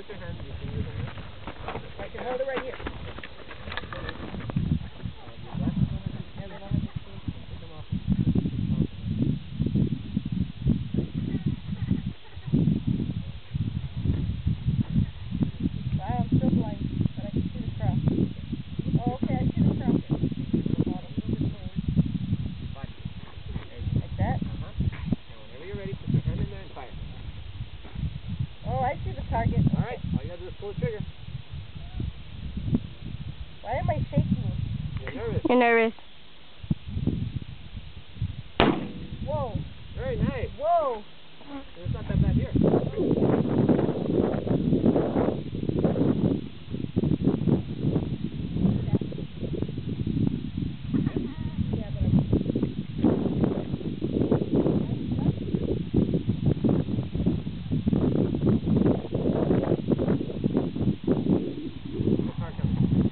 your hand. You can use them. I can hold it right here. Wow, I'm still blind, but I can see the cross. Oh, okay, I see the cross. Like that? Uh-huh. Now, whenever you're ready, put your hand in there and fire. Oh, I see the target. All right, all you gotta do is pull the trigger. Why am I shaking? You're nervous. You're nervous. Whoa. Very nice. Whoa. It's not that bad here.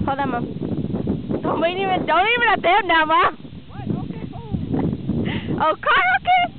Hold on, Mom. Don't even attempt now, Mom. What? Okay, hold. Oh, car, okay.